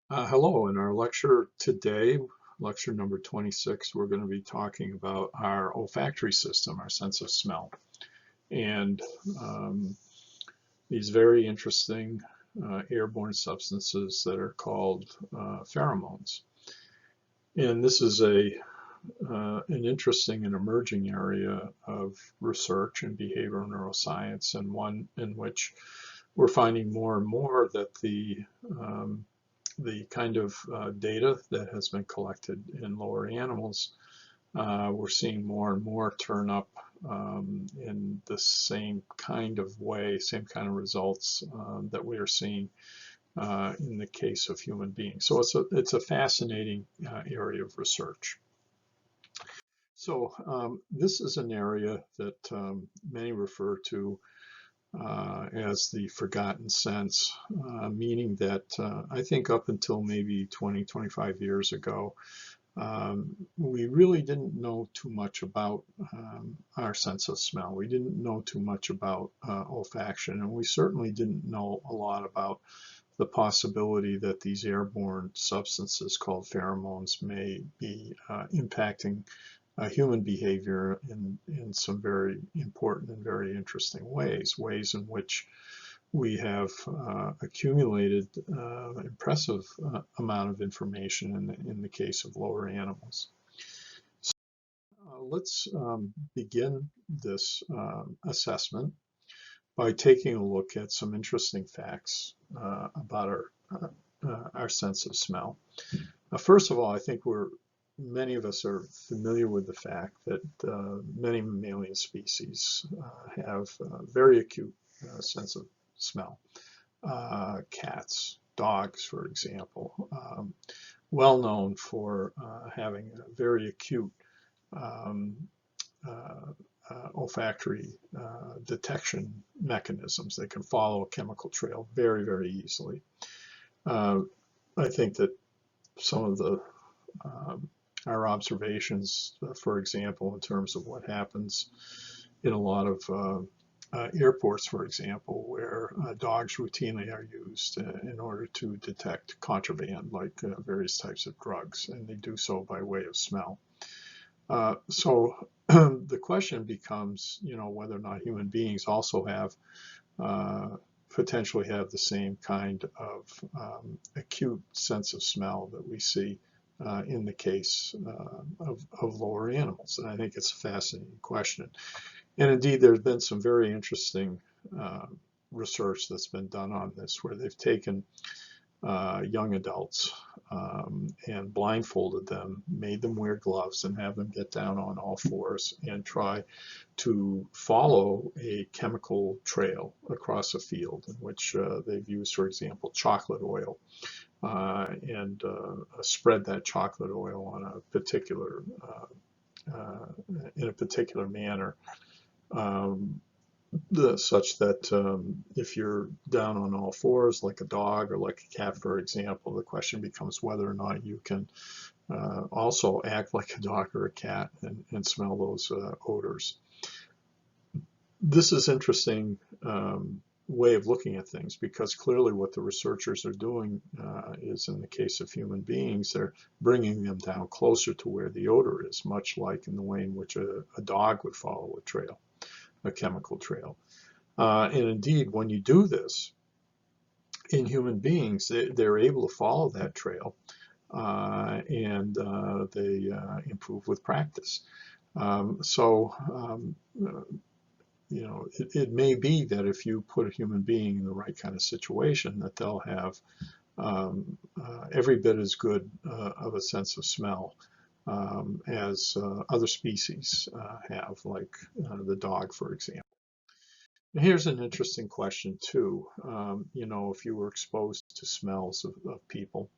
Hello, in our lecture today, lecture number 26, we're going to be talking about our olfactory system, our sense of smell, and these very interesting airborne substances that are called pheromones. And this is an interesting and emerging area of research in behavioral neuroscience, and one in which we're finding more and more that the kind of data that has been collected in lower animals, we're seeing more and more turn up in the same kind of way, same kind of results that we are seeing in the case of human beings. So it's a fascinating area of research. So this is an area that many refer to as the forgotten sense, meaning that I think up until maybe 20, 25 years ago, we really didn't know too much about our sense of smell. We didn't know too much about olfaction, and we certainly didn't know a lot about the possibility that these airborne substances called pheromones may be impacting human behavior in some very important and very interesting ways in which we have accumulated impressive amount of information in the case of lower animals. So, let's begin this assessment by taking a look at some interesting facts about our sense of smell. First of all, I think many of us are familiar with the fact that many mammalian species have a very acute sense of smell. Cats, dogs, for example, well known for having a very acute olfactory detection mechanisms. They can follow a chemical trail very, very easily. I think that some of our observations, for example, in terms of what happens in a lot of airports, for example, where dogs routinely are used in order to detect contraband, like various types of drugs, and they do so by way of smell. So the question becomes, whether or not human beings also potentially have the same kind of acute sense of smell that we see in the case of lower animals. And I think it's a fascinating question. And indeed, there's been some very interesting research that's been done on this, where they've taken young adults and blindfolded them, made them wear gloves, and have them get down on all fours and try to follow a chemical trail across a field, in which they've used, for example, chocolate oil, and spread that chocolate oil on a particular in a particular manner, such that if you're down on all fours like a dog or like a cat, for example, the question becomes whether or not you can also act like a dog or a cat and smell those odors. This is interesting way of looking at things, because clearly what the researchers are doing is, in the case of human beings, they're bringing them down closer to where the odor is, much like in the way in which a dog would follow a trail, a chemical trail. And indeed, when you do this in human beings, they're able to follow that trail, and they improve with practice. It may be that if you put a human being in the right kind of situation, that they'll have every bit as good of a sense of smell as other species have, like the dog, for example. And here's an interesting question too. If you were exposed to smells of people,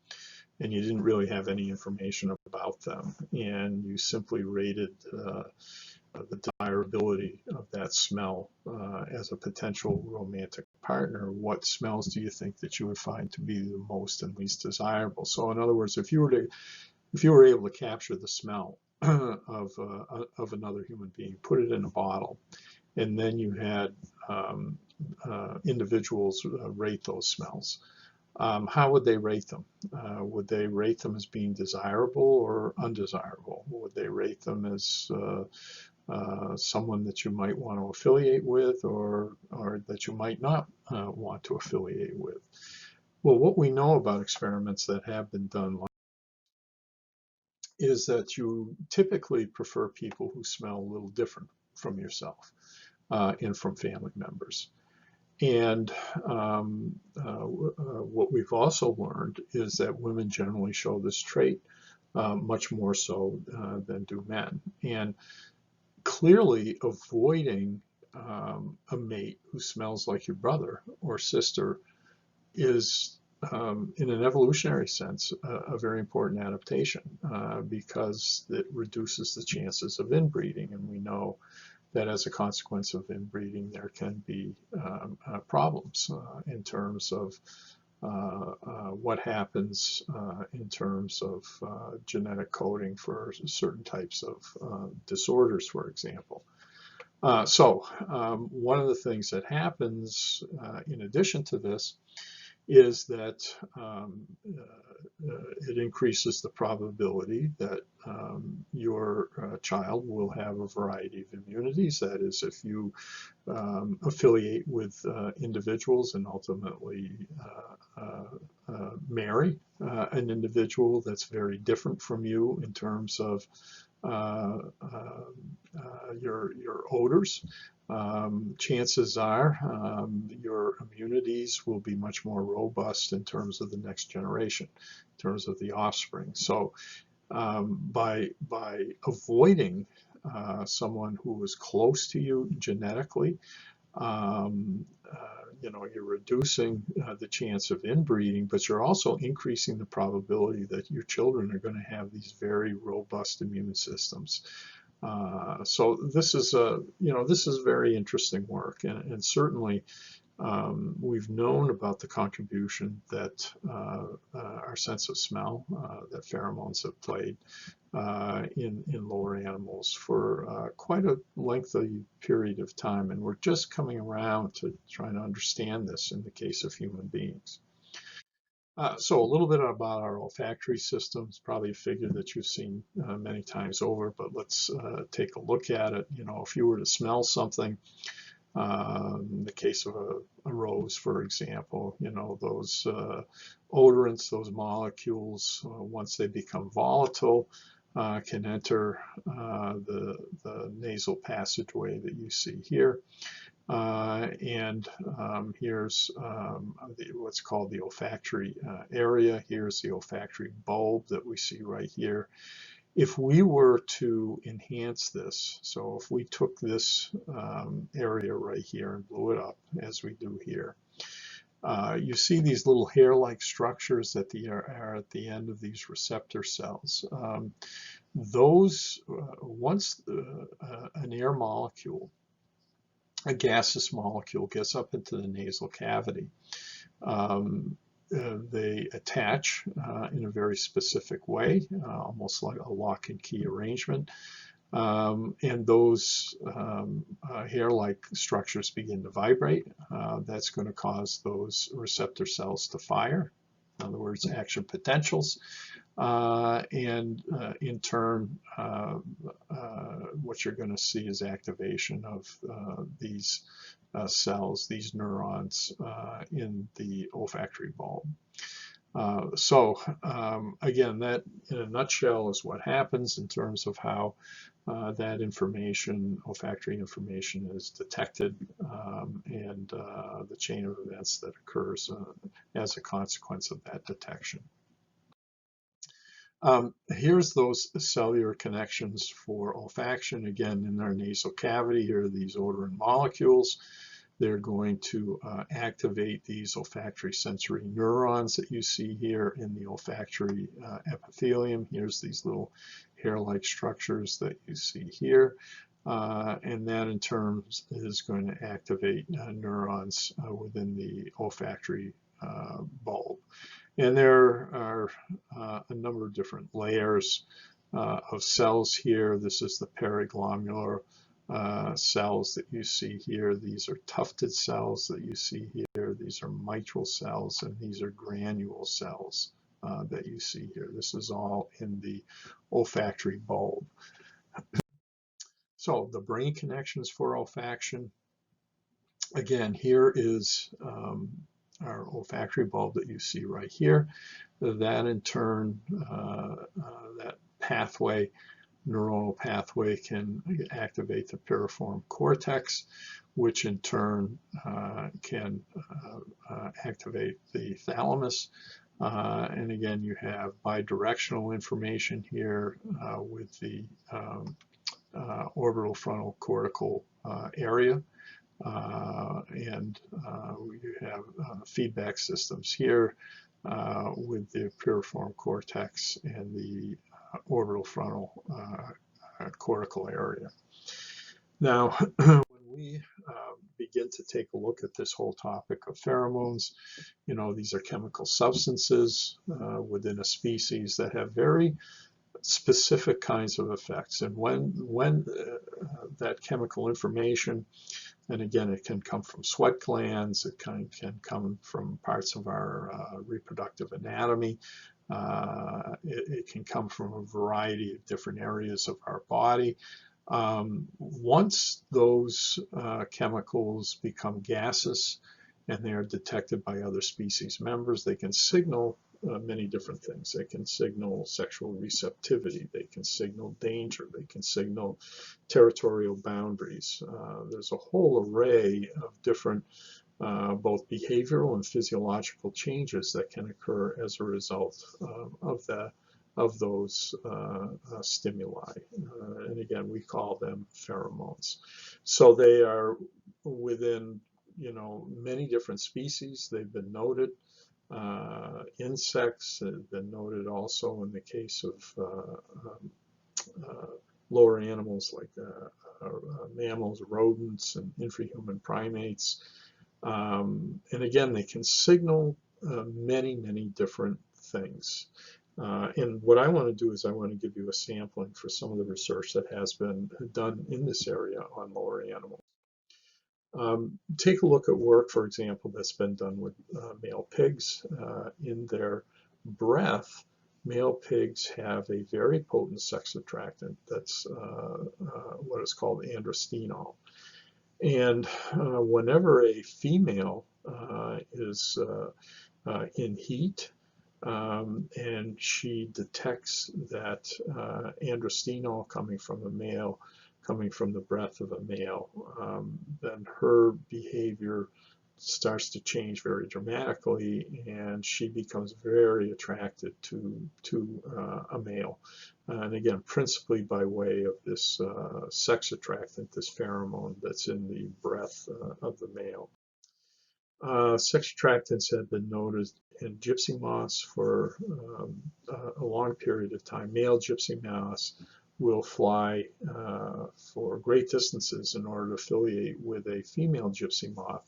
and you didn't really have any information about them, and you simply rated the desirability of that smell as a potential romantic partner, what smells do you think that you would find to be the most and least desirable? So in other words, if you were able to capture the smell of another human being, put it in a bottle, and then you had individuals rate those smells, how would they rate them? Would they rate them as being desirable or undesirable? Would they rate them as someone that you might want to affiliate with, or that you might not want to affiliate with? Well, what we know about experiments that have been done is that you typically prefer people who smell a little different from yourself and from family members. And what we've also learned is that women generally show this trait much more so than do men. And clearly avoiding a mate who smells like your brother or sister is, in an evolutionary sense, a very important adaptation because it reduces the chances of inbreeding. And we know that as a consequence of inbreeding, there can be problems in terms of what happens in terms of genetic coding for certain types of disorders, for example. So one of the things that happens in addition to this is that it increases the probability that your child will have a variety of immunities. That is, if you affiliate with individuals and ultimately marry an individual that's very different from you in terms of your odors, chances are your immunities will be much more robust in terms of the next generation, in terms of the offspring. So by avoiding someone who is close to you genetically, you're reducing the chance of inbreeding, but you're also increasing the probability that your children are going to have these very robust immune systems. So this is this is very interesting work, and certainly we've known about the contribution that our sense of smell, that pheromones have played in lower animals for quite a lengthy period of time, and we're just coming around to trying to understand this in the case of human beings. So a little bit about our olfactory system. It's probably a figure that you've seen many times over, but let's take a look at it. If you were to smell something, in the case of a rose, for example, those odorants, those molecules, once they become volatile, can enter the nasal passageway that you see here. And here's what's called the olfactory area. Here's the olfactory bulb that we see right here. If we were to enhance this, so if we took this area right here and blew it up, as we do here, you see these little hair-like structures that are at the end of these receptor cells. Those, once an air molecule, a gaseous molecule, gets up into the nasal cavity, they attach in a very specific way, almost like a lock and key arrangement. And those hair-like structures begin to vibrate. That's going to cause those receptor cells to fire. In other words, action potentials. And in turn, what you're going to see is activation of these cells, these neurons in the olfactory bulb. So again, that in a nutshell is what happens in terms of how that information, olfactory information, is detected and the chain of events that occurs as a consequence of that detection. Here's those cellular connections for olfaction. Again, in our nasal cavity, here are these odorant molecules. They're going to activate these olfactory sensory neurons that you see here in the olfactory epithelium. Here's these little hair-like structures that you see here. And that in turn is going to activate neurons within the olfactory bulb. And there are a number of different layers of cells here. This is the periglomerular cells that you see here. These are tufted cells that you see here. These are mitral cells, and these are granule cells that you see here. This is all in the olfactory bulb. So the brain connections for olfaction. Again, here is our olfactory bulb that you see right here. That in turn, that pathway, neuronal pathway, can activate the piriform cortex, which in turn can activate the thalamus. And again, you have bidirectional information here with the orbital frontal cortical area. And you have feedback systems here with the piriform cortex and the orbital frontal cortical area. Now, when we begin to take a look at this whole topic of pheromones, you know, these are chemical substances within a species that have very specific kinds of effects. And when that chemical information, and again, it can come from sweat glands, it can come from parts of our reproductive anatomy, it can come from a variety of different areas of our body. Once those chemicals become gaseous and they are detected by other species members, they can signal many different things. They can signal sexual receptivity, they can signal danger, they can signal territorial boundaries. There's a whole array of different both behavioral and physiological changes that can occur as a result of those stimuli. And again, we call them pheromones. So they are within, you know, many different species. They've been noted. Insects have been noted also in the case of lower animals like mammals, rodents, and infrahuman primates. And again, they can signal many different things. And what I want to do is I want to give you a sampling for some of the research that has been done in this area on lower animals. Take a look at work, for example, that's been done with male pigs. In their breath, male pigs have a very potent sex attractant that's what is called androstenol. And whenever a female is in heat and she detects that androstenol coming from a male, coming from the breath of a male, then her behavior starts to change very dramatically, and she becomes very attracted to a male. And again, principally by way of this sex attractant, this pheromone that's in the breath of the male. Sex attractants have been noted in gypsy moths for a long period of time. Male gypsy moths will fly for great distances in order to affiliate with a female gypsy moth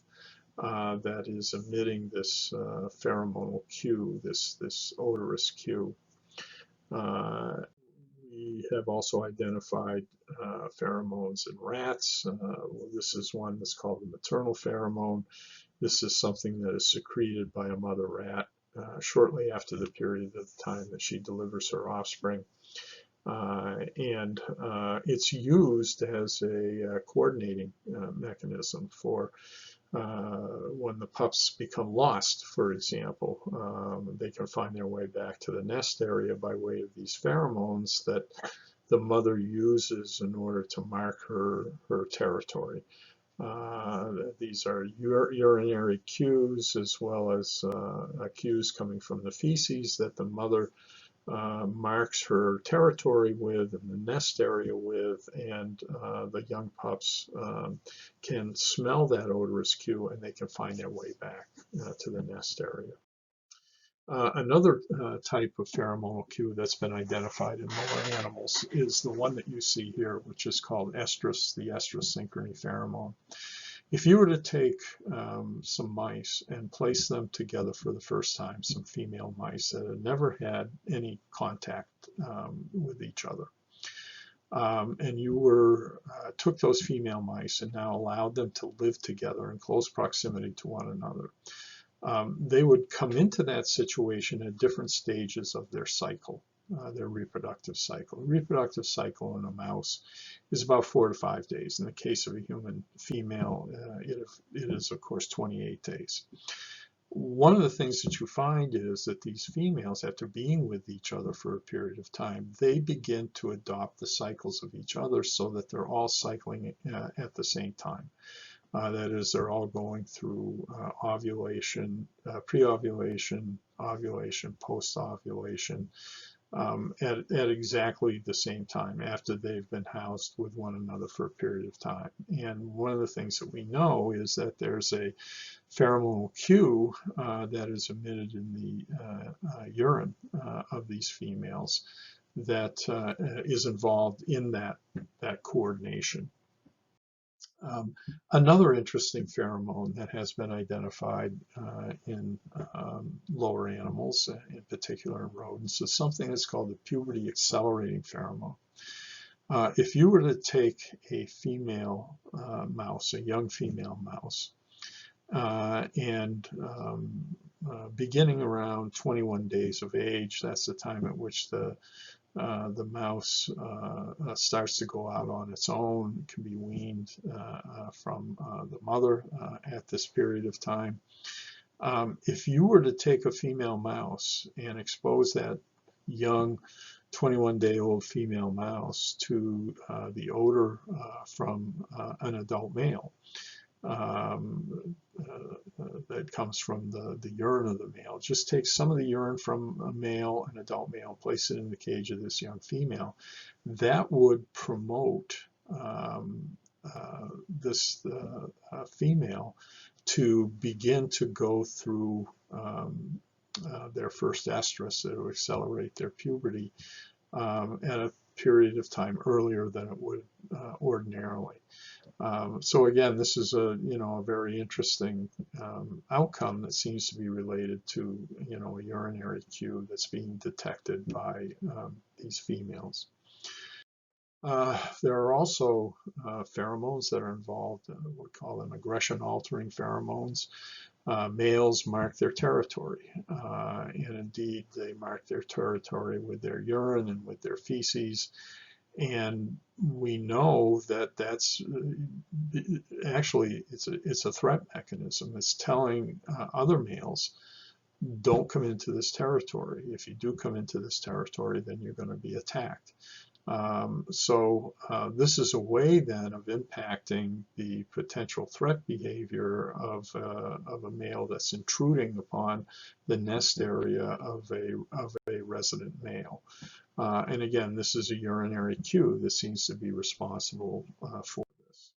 that is emitting this pheromonal cue, this odorous cue. We have also identified pheromones in rats. This is one that's called the maternal pheromone. This is something that is secreted by a mother rat shortly after the period of time that she delivers her offspring. And it's used as a coordinating mechanism for when the pups become lost, for example. They can find their way back to the nest area by way of these pheromones that the mother uses in order to mark her territory. These are urinary cues as well as cues coming from the feces that the mother marks her territory with and the nest area with, and the young pups can smell that odorous cue and they can find their way back to the nest area. Another type of pheromonal cue that's been identified in lower animals is the one that you see here, which is called estrus, the estrus synchrony pheromone. If you were to take some mice and place them together for the first time, some female mice that had never had any contact with each other, and you were took those female mice and now allowed them to live together in close proximity to one another, they would come into that situation at different stages of their cycle, their reproductive cycle. The reproductive cycle in a mouse is about 4 to 5 days. In the case of a human female, it is, of course, 28 days. One of the things that you find is that these females, after being with each other for a period of time, they begin to adopt the cycles of each other so that they're all cycling at the same time. That is, they're all going through ovulation, pre-ovulation, ovulation, post-ovulation, at exactly the same time after they've been housed with one another for a period of time. And one of the things that we know is that there's a pheromonal cue that is emitted in the urine of these females that is involved in that coordination. Another interesting pheromone that has been identified in lower animals, in particular in rodents, is something that's called the puberty accelerating pheromone. If you were to take a female mouse, a young female mouse, and beginning around 21 days of age, that's the time at which the mouse starts to go out on its own, can be weaned from the mother at this period of time. If you were to take a female mouse and expose that young 21-day-old female mouse to the odor from an adult male, that comes from the urine of the male. Just take some of the urine from a male, an adult male, place it in the cage of this young female. That would promote this female to begin to go through their first estrus. It would accelerate their puberty at a period of time earlier than it would ordinarily. So again, this is a very interesting outcome that seems to be related to a urinary cue that's being detected by these females. There are also pheromones that are involved. We call them aggression-altering pheromones. Males mark their territory, and indeed they mark their territory with their urine and with their feces. And we know that that's actually it's a threat mechanism. It's telling other males, don't come into this territory. If you do come into this territory, then you're going to be attacked. So this is a way then of impacting the potential threat behavior of a male that's intruding upon the nest area of a resident male. And again, this is a urinary cue that seems to be responsible for this.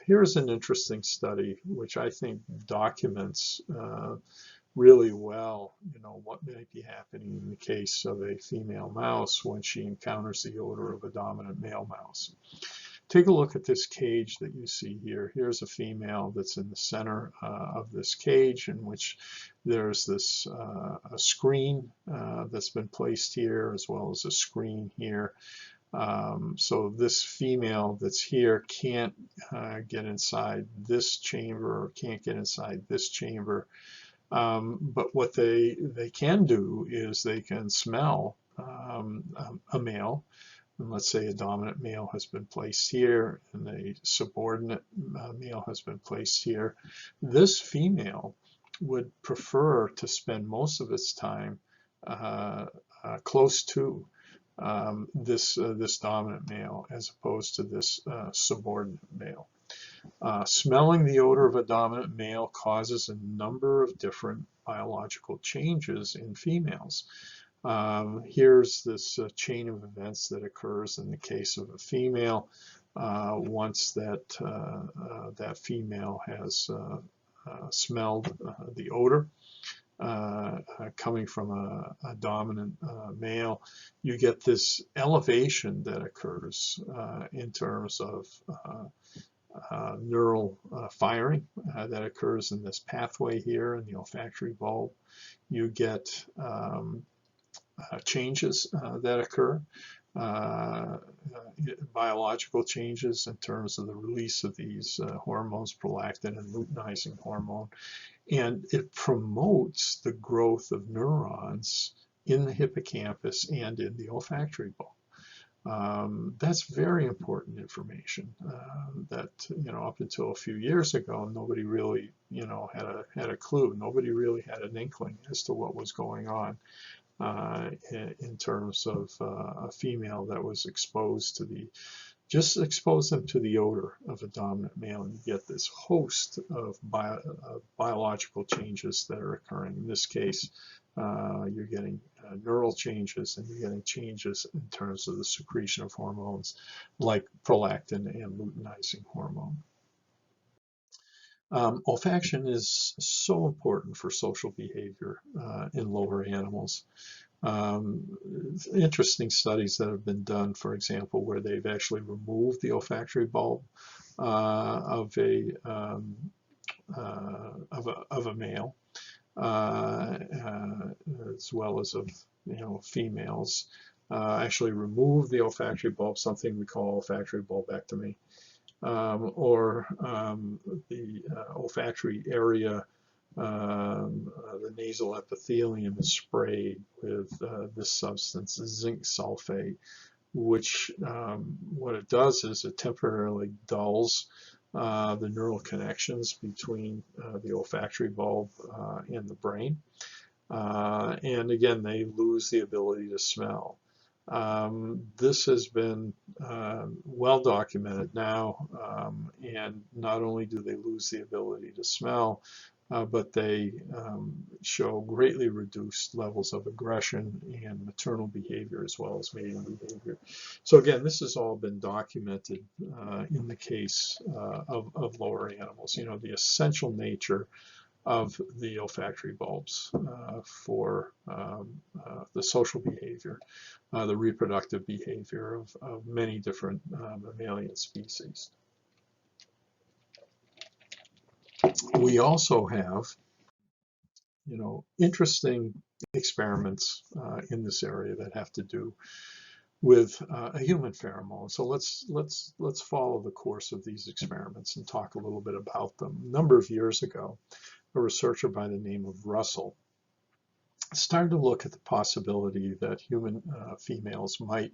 Here's an interesting study which I think documents really well, what might be happening in the case of a female mouse when she encounters the odor of a dominant male mouse. Take a look at this cage that you see here. Here's a female that's in the center of this cage, in which there's this a screen that's been placed here, as well as a screen here. So this female that's here can't get inside this chamber, or can't get inside this chamber. But what they can do is they can smell a male, and let's say a dominant male has been placed here and a subordinate male has been placed here. This female would prefer to spend most of its time close to this dominant male as opposed to this subordinate male. Smelling the odor of a dominant male causes a number of different biological changes in females. Here's this chain of events that occurs in the case of a female once that female has smelled the odor coming from a dominant male. You get this elevation that occurs in terms of neural firing that occurs in this pathway here in the olfactory bulb. You get changes that occur biological changes in terms of the release of these hormones, prolactin and luteinizing hormone, and it promotes the growth of neurons in the hippocampus and in the olfactory bulb. That's very important information that, up until a few years ago, nobody really, had a clue. Nobody really had an inkling as to what was going on in terms of a female that was exposed to just expose them to the odor of a dominant male, and you get this host of biological changes that are occurring. In this case, you're getting neural changes, and you're getting changes in terms of the secretion of hormones like prolactin and luteinizing hormone. Olfaction is so important for social behavior in lower animals. Interesting studies that have been done, for example, where they've actually removed the olfactory bulb of a male, as well as of females. Actually remove the olfactory bulb, something we call olfactory bulbectomy, or the olfactory area. The nasal epithelium is sprayed with this substance, zinc sulfate, which what it does is it temporarily dulls the neural connections between the olfactory bulb and the brain. And again, they lose the ability to smell. This has been well documented now, and not only do they lose the ability to smell, but they show greatly reduced levels of aggression and maternal behavior as well as mating behavior. So again, this has all been documented in the case of lower animals. The essential nature of the olfactory bulbs for the social behavior, the reproductive behavior of many different mammalian species. We also have, interesting experiments in this area that have to do with a human pheromone. So let's follow the course of these experiments and talk a little bit about them. A number of years ago, a researcher by the name of Russell started to look at the possibility that human females might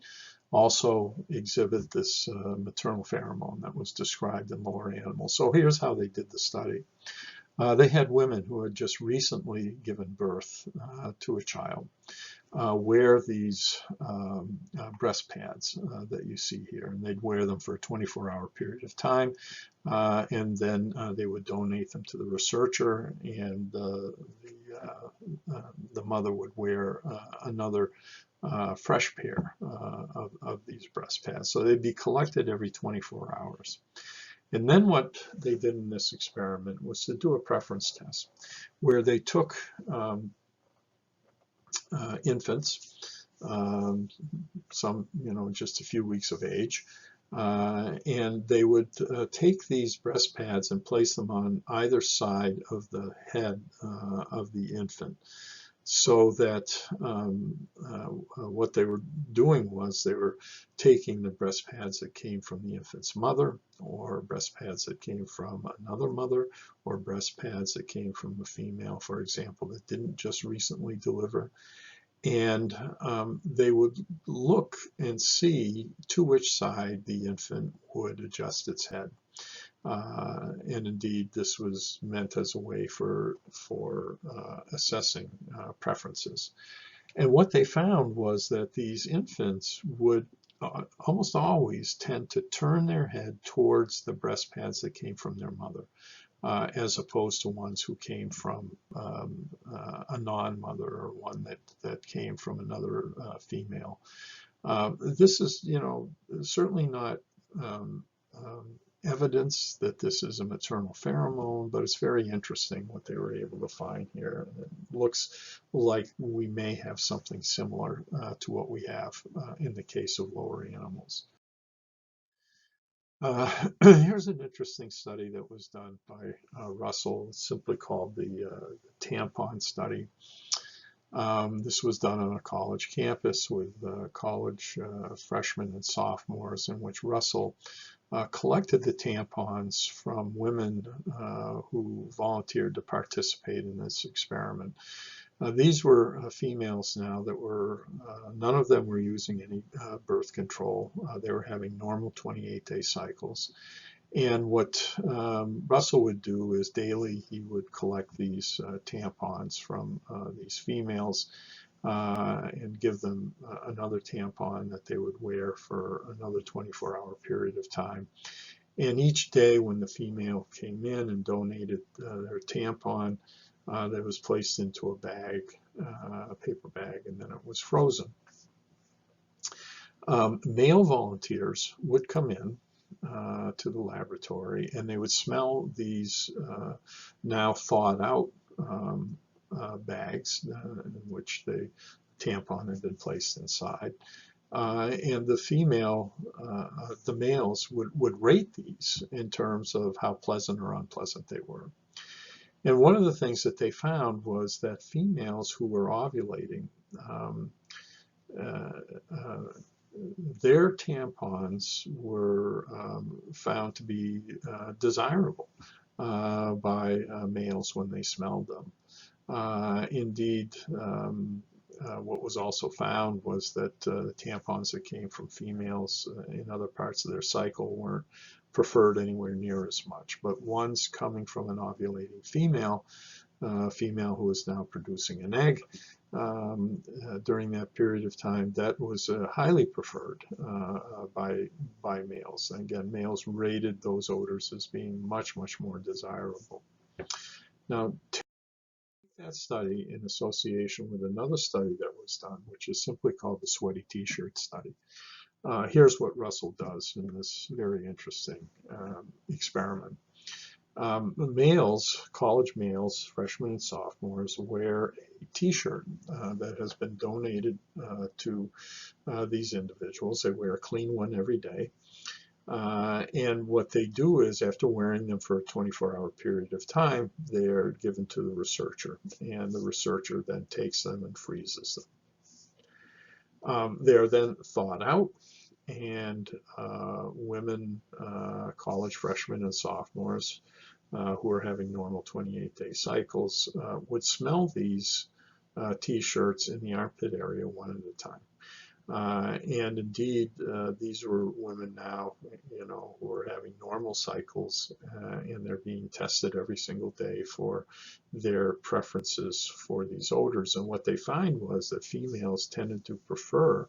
also exhibit this maternal pheromone that was described in lower animals. So here's how they did the study. They had women who had just recently given birth to a child wear these breast pads that you see here, and they'd wear them for a 24-hour period of time, and then they would donate them to the researcher, and the mother would wear another fresh pair of these breast pads. So they'd be collected every 24 hours. And then what they did in this experiment was to do a preference test where they took infants, some, just a few weeks of age, and they would take these breast pads and place them on either side of the head of the infant, so that what they were doing was they were taking the breast pads that came from the infant's mother, or breast pads that came from another mother, or breast pads that came from a female, for example, that didn't just recently deliver. And they would look and see to which side the infant would adjust its head. And indeed, this was meant as a way for assessing preferences. And what they found was that these infants would almost always tend to turn their head towards the breast pads that came from their mother, as opposed to ones who came from a non-mother, or one that came from another female. This is, certainly not evidence that this is a maternal pheromone, but it's very interesting what they were able to find here. It looks like we may have something similar to what we have in the case of lower animals. Here's an interesting study that was done by Russell, simply called the tampon study. This was done on a college campus with college freshmen and sophomores, in which Russell collected the tampons from women who volunteered to participate in this experiment. These were females now that were, none of them were using any birth control. They were having normal 28-day cycles. And what Russell would do is daily he would collect these tampons from these females and give them another tampon that they would wear for another 24-hour period of time. And each day when the female came in and donated their tampon, that was placed into a bag, a paper bag, and then it was frozen. Male volunteers would come in to the laboratory, and they would smell these now thawed out bags in which the tampon had been placed inside. And the males would rate these in terms of how pleasant or unpleasant they were. And one of the things that they found was that females who were ovulating, their tampons were found to be desirable by males when they smelled them. Indeed, what was also found was that the tampons that came from females in other parts of their cycle weren't preferred anywhere near as much, but ones coming from an ovulating female, female who is now producing an egg during that period of time, that was highly preferred by males. And again, males rated those odors as being much, much more desirable. Now, that study in association with another study that was done, which is simply called the sweaty t-shirt study. Here's what Russell does in this very interesting experiment. Males, college males, freshmen and sophomores, wear a t-shirt that has been donated to these individuals. They wear a clean one every day. And what they do is, after wearing them for a 24-hour period of time, they're given to the researcher, and the researcher then takes them and freezes them. They're then thawed out, and women, college freshmen and sophomores who are having normal 28-day cycles would smell these t-shirts in the armpit area one at a time. And indeed, these were women now, who are having normal cycles, and they're being tested every single day for their preferences for these odors. And what they find was that females tended to prefer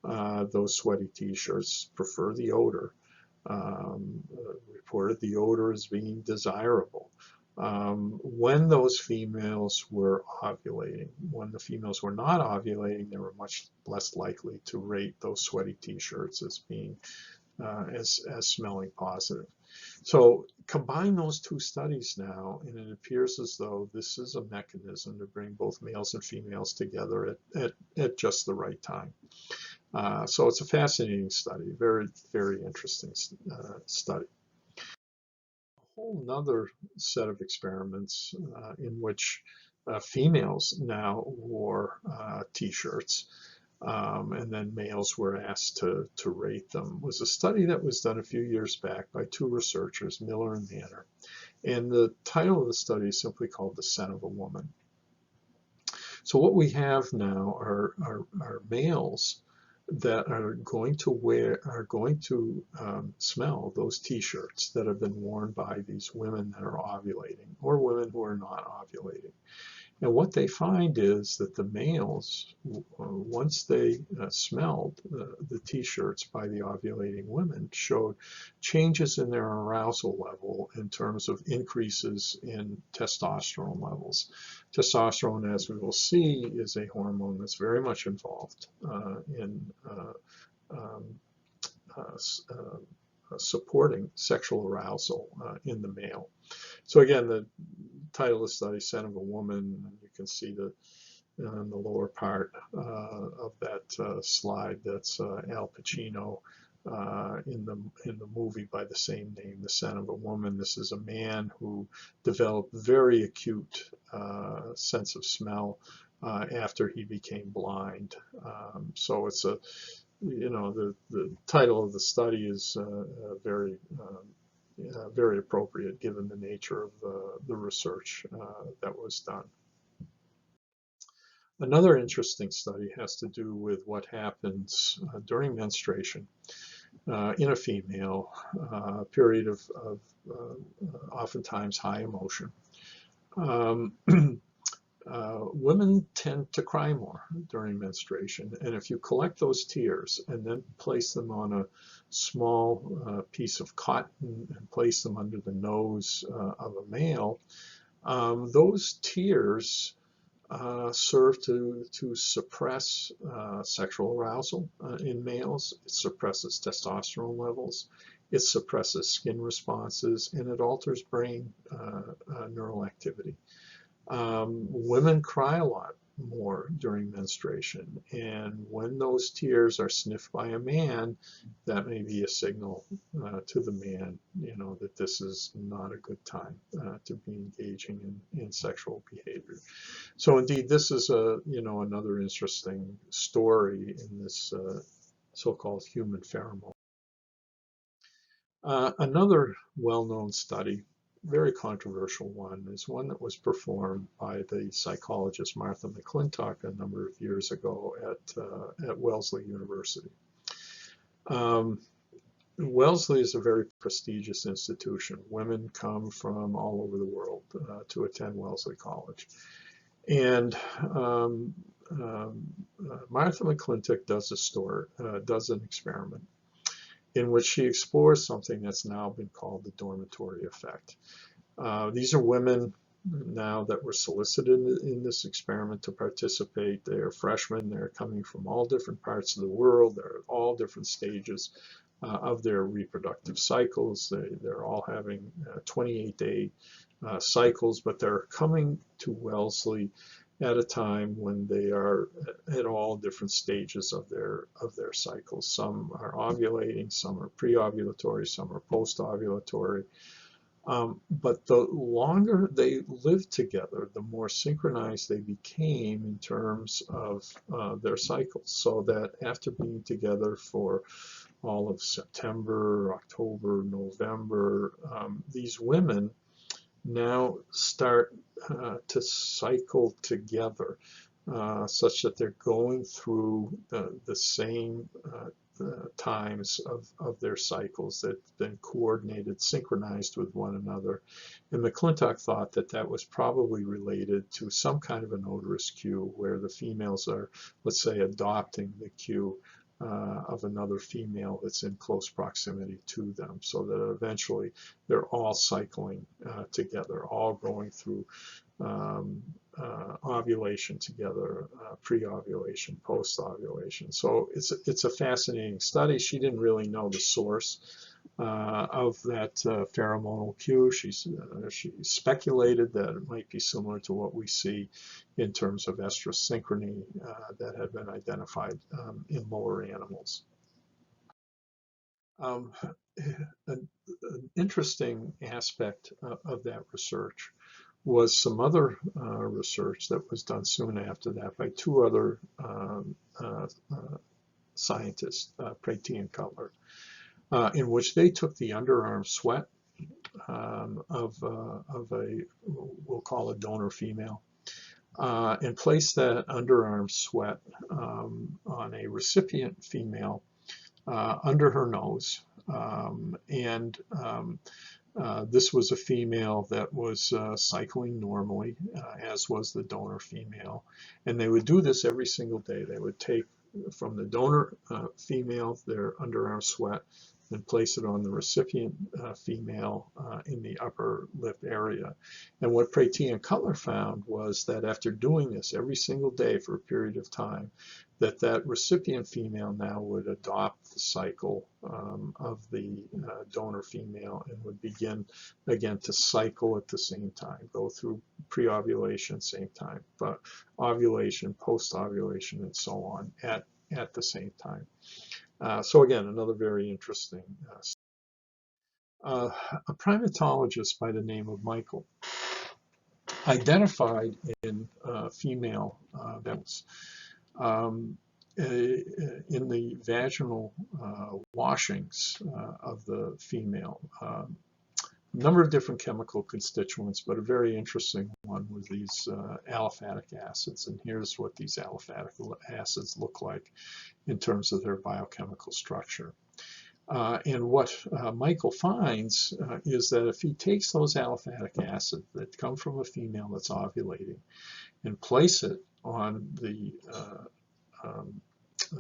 those sweaty t-shirts, prefer the odor, reported the odor as being desirable. When those females were ovulating. When the females were not ovulating, they were much less likely to rate those sweaty t-shirts as being as smelling positive. So combine those two studies now, and it appears as though this is a mechanism to bring both males and females together at just the right time. So it's a fascinating study, very, very interesting study. A whole nother set of experiments in which females now wore t-shirts, and then males were asked to rate them, was a study that was done a few years back by two researchers, Miller and Manner. And the title of the study is simply called The Scent of a Woman. So what we have now are males that are going to smell those t-shirts that have been worn by these women that are ovulating, or women who are not ovulating. And what they find is that the males, once they smelled the t-shirts by the ovulating women, showed changes in their arousal level in terms of increases in testosterone levels. Testosterone, as we will see, is a hormone that's very much involved in supporting sexual arousal in the male. So again, the title of the study, Scent of a Woman, you can see in the lower part of that slide, that's Al Pacino in the movie by the same name, The Scent of a Woman. This is a man who developed very acute sense of smell after he became blind. So it's a, the title of the study is very appropriate given the nature of the research that was done. Another interesting study has to do with what happens during menstruation in a female, period of oftentimes high emotion. Women tend to cry more during menstruation, and if you collect those tears and then place them on a small piece of cotton and place them under the nose of a male, those tears serve to suppress sexual arousal in males. It suppresses testosterone levels, it suppresses skin responses, and it alters brain neural activity. Women cry a lot more during menstruation, and when those tears are sniffed by a man, that may be a signal to the man, that this is not a good time to be engaging in sexual behavior. So indeed, this is another interesting story in this so-called human pheromone. Another well-known study, very controversial one, is one that was performed by the psychologist Martha McClintock a number of years ago at Wellesley University. Wellesley is a very prestigious institution. Women come from all over the world to attend Wellesley College. And Martha McClintock does an experiment in which she explores something that's now been called the dormitory effect. These are women now that were solicited in this experiment to participate. They're freshmen, they're coming from all different parts of the world, they're at all different stages of their reproductive cycles. They're all having 28-day cycles, but they're coming to Wellesley at a time when they are at all different stages of their cycles. Some are ovulating, some are pre-ovulatory, some are post-ovulatory. But the longer they lived together, the more synchronized they became in terms of their cycles. So that after being together for all of September, October, November, these women now start to cycle together such that they're going through the same times of their cycles that have been coordinated, synchronized with one another. And McClintock thought that that was probably related to some kind of an odorous cue where the females are, let's say, adopting the cue of another female that's in close proximity to them, so that eventually they're all cycling together, all going through ovulation together, pre-ovulation, post-ovulation. So it's a fascinating study. She didn't really know the source of that pheromonal cue. She speculated that it might be similar to what we see in terms of estrous synchrony that had been identified in lower animals. An interesting aspect of that research was some other research that was done soon after that by two other scientists, Preti and Cutler, in which they took the underarm sweat of a, we'll call a donor female, and placed that underarm sweat on a recipient female under her nose. This was a female that was cycling normally, as was the donor female. And they would do this every single day. They would take from the donor female their underarm sweat and place it on the recipient female in the upper lip area. And what Preti and Cutler found was that after doing this every single day for a period of time, that recipient female now would adopt the cycle of the donor female and would begin again to cycle at the same time, go through pre-ovulation same time, but ovulation, post-ovulation, and so on at the same time. So again, another very interesting. A primatologist by the name of Michael identified in female baboons. In the vaginal washings of the female. A number of different chemical constituents, but a very interesting one were these aliphatic acids. And here's what these aliphatic acids look like in terms of their biochemical structure. And what Michael finds is that if he takes those aliphatic acids that come from a female that's ovulating and place it on the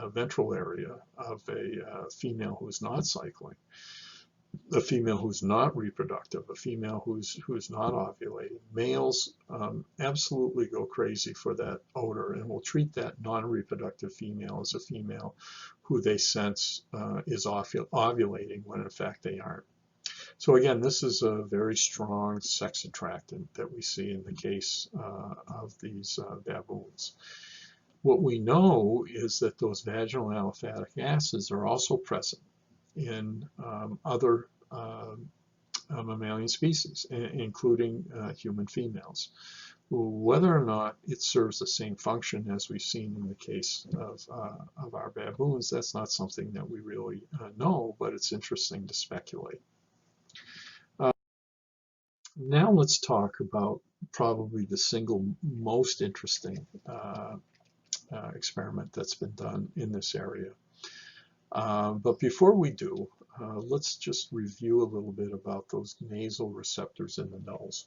ventral area of a female who's not cycling, a female who's not reproductive, a female who's not ovulating, males absolutely go crazy for that odor and will treat that non-reproductive female as a female who they sense is ovulating when in fact they aren't. So again, this is a very strong sex attractant that we see in the case of these baboons. What we know is that those vaginal aliphatic acids are also present in other mammalian species, including human females. Whether or not it serves the same function as we've seen in the case of our baboons, that's not something that we really know, but it's interesting to speculate. Now let's talk about probably the single most interesting experiment that's been done in this area. But before we do, let's just review a little bit about those nasal receptors in the nose.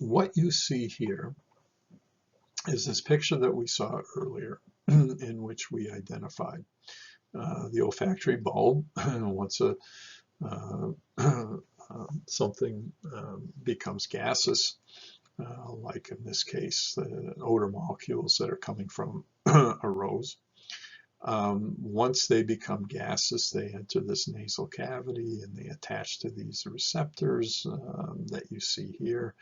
What you see here is this picture that we saw earlier in which we identified the olfactory bulb. Once something becomes gaseous, like in this case, the odor molecules that are coming from a rose. Once they become gaseous, they enter this nasal cavity and they attach to these receptors that you see here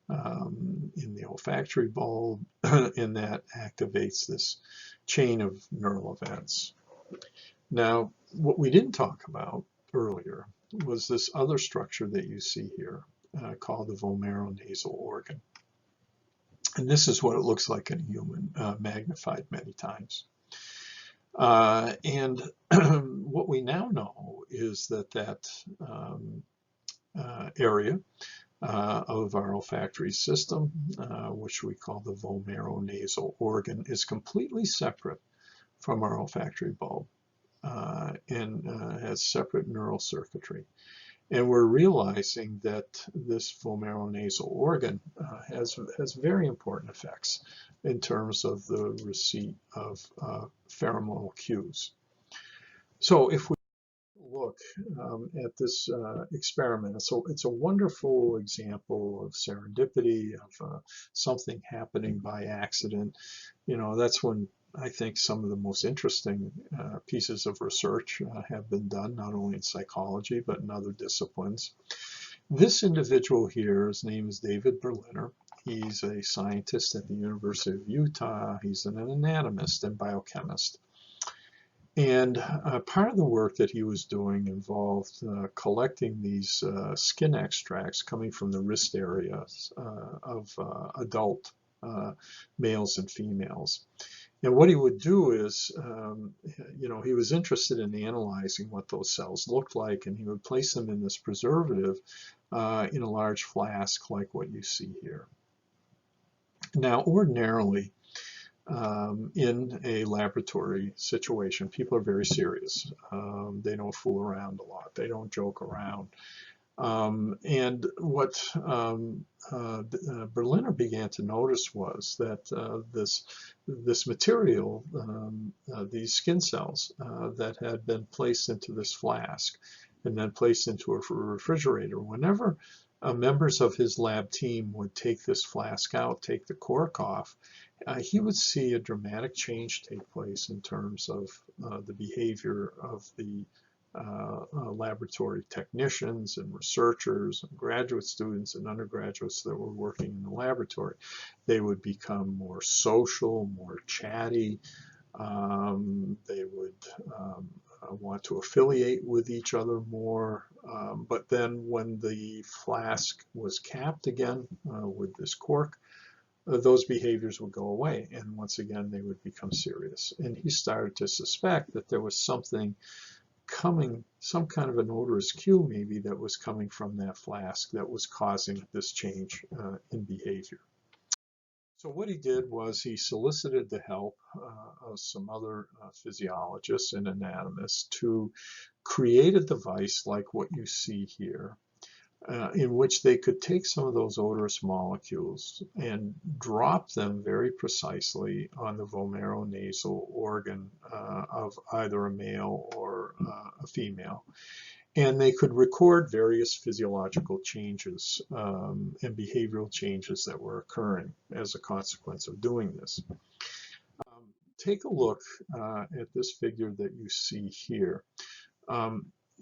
in the olfactory bulb, and that activates this chain of neural events. Now, what we didn't talk about earlier was this other structure that you see here called the Vomeronasal organ. And this is what it looks like in a human, magnified many times. And what we now know is that area of our olfactory system, which we call the vomeronasal organ, is completely separate from our olfactory bulb and has separate neural circuitry. And we're realizing that this vomeronasal organ has very important effects in terms of the receipt of pheromonal cues. So if we look at this experiment, so it's a wonderful example of serendipity, of something happening by accident. You know, that's when I think some of the most interesting pieces of research have been done, not only in psychology, but in other disciplines. This individual here, his name is David Berliner. He's a scientist at the University of Utah. He's an anatomist and biochemist. And part of the work that he was doing involved collecting these skin extracts coming from the wrist areas of adult males and females. And what he would do is, you know, he was interested in analyzing what those cells looked like, and he would place them in this preservative in a large flask like what you see here. Now, ordinarily, in a laboratory situation, people are very serious. They don't fool around a lot. They don't joke around. And what Berliner began to notice was that this material, these skin cells that had been placed into this flask and then placed into a refrigerator, whenever members of his lab team would take this flask out, take the cork off, he would see a dramatic change take place in terms of the behavior of the laboratory technicians and researchers and graduate students and undergraduates that were working in the laboratory. They would become more social, more chatty. They would want to affiliate with each other more. But then when the flask was capped again with this cork, those behaviors would go away, and once again they would become serious. And he started to suspect that there was something coming, some kind of an odorous cue maybe that was coming from that flask that was causing this change in behavior. So what he did was he solicited the help of some other physiologists and anatomists to create a device like what you see here, in which they could take some of those odorous molecules and drop them very precisely on the vomeronasal organ of either a male or a female. And they could record various physiological changes and behavioral changes that were occurring as a consequence of doing this. Take a look at this figure that you see here.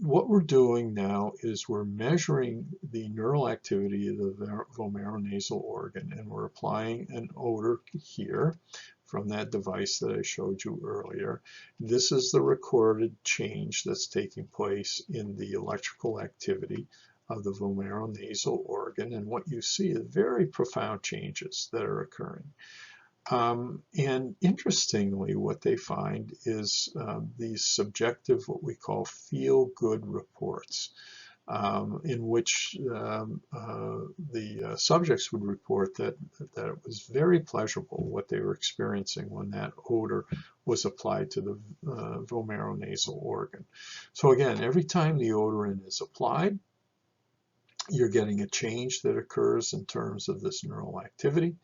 What we're doing now is we're measuring the neural activity of the vomeronasal organ, and we're applying an odor here from that device that I showed you earlier. This is the recorded change that's taking place in the electrical activity of the vomeronasal organ, and what you see is very profound changes that are occurring. And interestingly, what they find is these subjective, what we call feel-good reports, in which the subjects would report that it was very pleasurable what they were experiencing when that odor was applied to the vomeronasal organ. So again, every time the odorant is applied, you're getting a change that occurs in terms of this neural activity.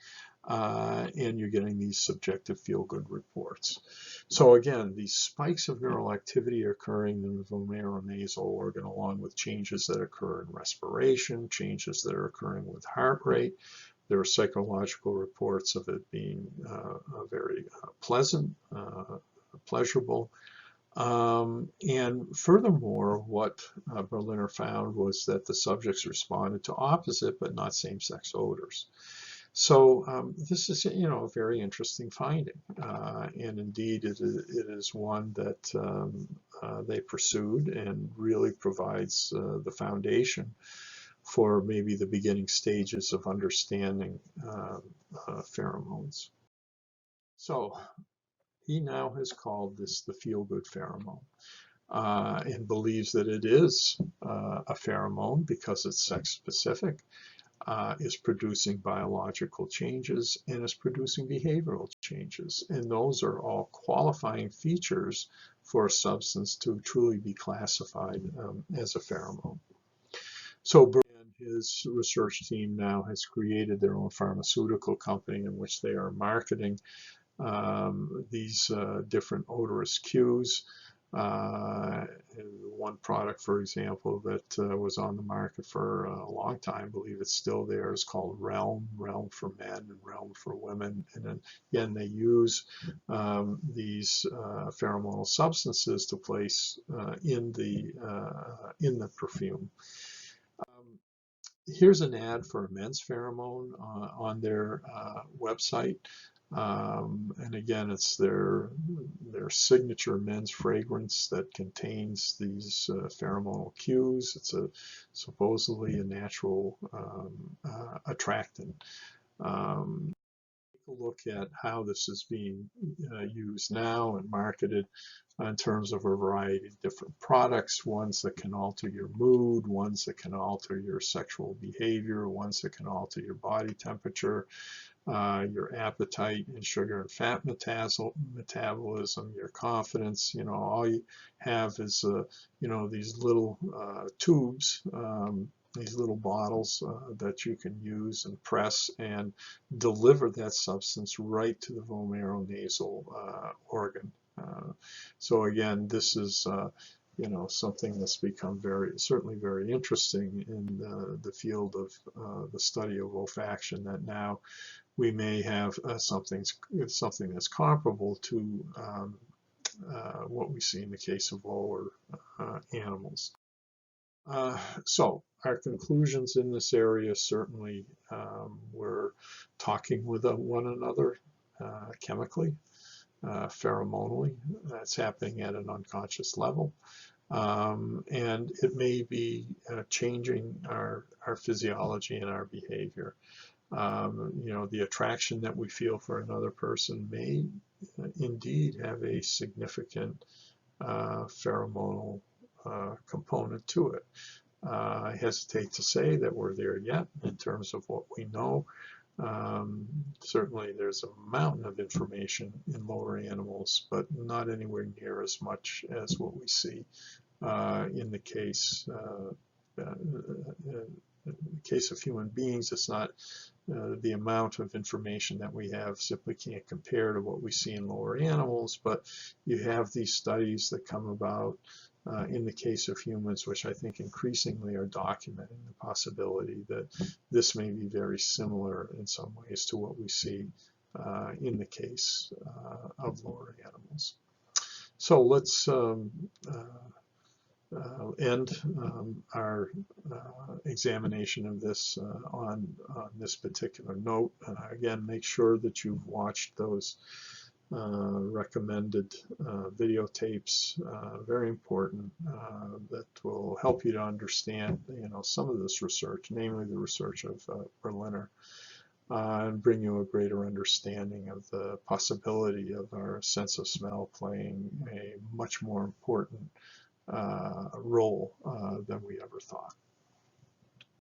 And you're getting these subjective feel-good reports. So again, these spikes of neural activity are occurring in the vomeronasal organ, along with changes that occur in respiration, changes that are occurring with heart rate. There are psychological reports of it being very pleasant, pleasurable. And furthermore, what Berliner found was that the subjects responded to opposite but not same-sex odors. So this is, a very interesting finding, and indeed it is one that they pursued and really provides the foundation for maybe the beginning stages of understanding pheromones. So he now has called this the feel-good pheromone. And believes that it is a pheromone because it's sex-specific. Is producing biological changes and is producing behavioral changes. And those are all qualifying features for a substance to truly be classified as a pheromone. So his research team now has created their own pharmaceutical company in which they are marketing these different odorous cues. One product, for example, that was on the market for a long time, I believe it's still there, is called Realm for men and Realm for women. And then again, they use these pheromonal substances to place in the perfume. Here's an ad for a men's pheromone on their website. And again, it's their signature men's fragrance that contains these pheromonal cues. It's supposedly a natural attractant. Take a look at how this is being used now and marketed in terms of a variety of different products, ones that can alter your mood, ones that can alter your sexual behavior, ones that can alter your body temperature, your appetite and sugar and fat metabolism, your confidence. All you have is, these little tubes, these little bottles that you can use and press and deliver that substance right to the vomeronasal organ. So again, this is something that's become certainly very interesting in the field of the study of olfaction, that now we may have something that's comparable to what we see in the case of lower animals. So our conclusions in this area, certainly we're talking with one another chemically. pheromonally. That's happening at an unconscious level. And it may be changing our physiology and our behavior. The attraction that we feel for another person may indeed have a significant pheromonal component to it. I hesitate to say that we're there yet in terms of what we know. Certainly there's a mountain of information in lower animals, but not anywhere near as much as what we see in the case of human beings. It's not the amount of information that we have simply can't compare to what we see in lower animals, but you have these studies that come about in the case of humans, which I think increasingly are documenting the possibility that this may be very similar in some ways to what we see in the case of lower animals. So let's end our examination of this on this particular note. Again, make sure that you've watched those recommended videotapes, very important, that will help you to understand, some of this research, namely the research of Berliner, and bring you a greater understanding of the possibility of our sense of smell playing a much more important role than we ever thought.